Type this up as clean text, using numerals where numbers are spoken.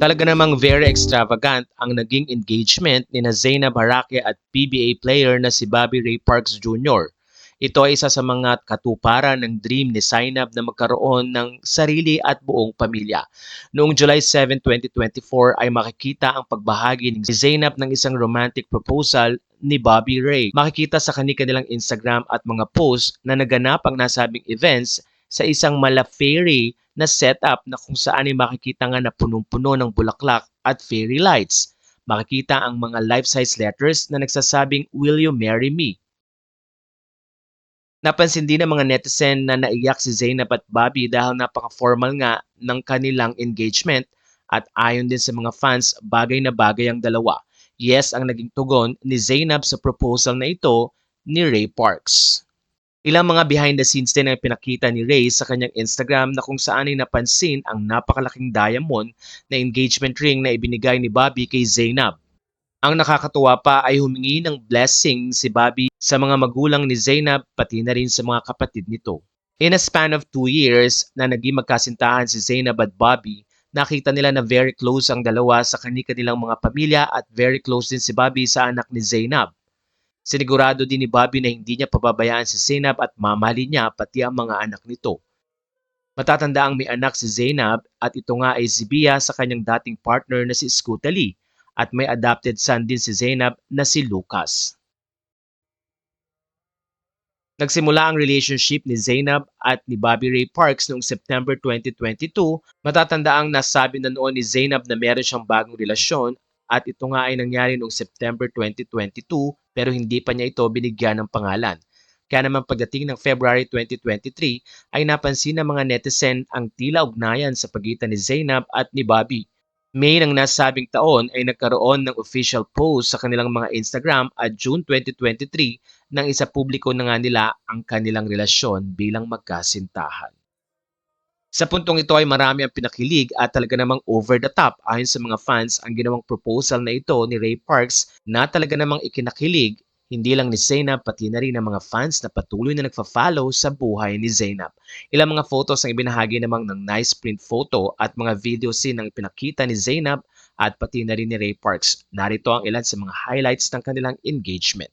Talaga namang very extravagant ang naging engagement ni na Zainab Harake at PBA player na si Bobby Ray Parks Jr. Ito ay isa sa mga katuparan ng dream ni Zainab na magkaroon ng sarili at buong pamilya. Noong July 7, 2024 ay makikita ang pagbahagi ni Zainab ng isang romantic proposal ni Bobby Ray. Makikita sa kanilang Instagram at mga posts na naganap ang nasabing events sa isang mala-fairy na setup na kung saan ay makikita nga na punong-puno ng bulaklak at fairy lights. Makikita ang mga life-size letters na nagsasabing, "Will you marry me?" Napansin din ng mga netizen na naiyak si Zainab at Bobby dahil napaka-formal nga ng kanilang engagement at ayon din sa mga fans, bagay na bagay ang dalawa. Yes ang naging tugon ni Zainab sa proposal na ito ni Ray Parks. Ilang mga behind the scenes din ang pinakita ni Ray sa kanyang Instagram na kung saan ay napansin ang napakalaking diamond na engagement ring na ibinigay ni Bobby kay Zainab. Ang nakakatuwa pa ay humingi ng blessing si Bobby sa mga magulang ni Zainab pati na rin sa mga kapatid nito. In a span of 2 years na naging magkasintahan si Zainab at Bobby, nakita nila na very close ang dalawa sa kanilang mga pamilya at very close din si Bobby sa anak ni Zainab. Sinigurado din ni Bobby na hindi niya pababayaan si Zainab at mamahalin niya pati ang mga anak nito. Matatanda ang may anak si Zainab at ito nga ay si Bia sa kanyang dating partner na si Scooter Lee at may adopted son din si Zainab na si Lucas. Nagsimula ang relationship ni Zainab at ni Bobby Ray Parks noong September 2022. Matatanda ang nasabi na noon ni Zainab na meron siyang bagong relasyon at ito nga ay nangyari noong September 2022 pero hindi pa niya ito binigyan ng pangalan. Kaya naman pagdating ng February 2023 ay napansin ng mga netizen ang tila ugnayan sa pagitan ni Zainab at ni Bobby. May ng nasabing taon ay nagkaroon ng official post sa kanilang mga Instagram at June 2023 nang isa publiko na nga nila ang kanilang relasyon bilang magkasintahan. Sa puntong ito ay marami ang pinakilig at talaga namang over the top ayon sa mga fans ang ginawang proposal na ito ni Ray Parks na talaga namang ikinakilig hindi lang ni Zainab pati na rin ang mga fans na patuloy na nagfa-follow sa buhay ni Zainab. Ilang mga photos ang ibinahagi namang ng nice print photo at mga video scene ang pinakita ni Zainab at pati na rin ni Ray Parks. Narito ang ilan sa mga highlights ng kanilang engagement.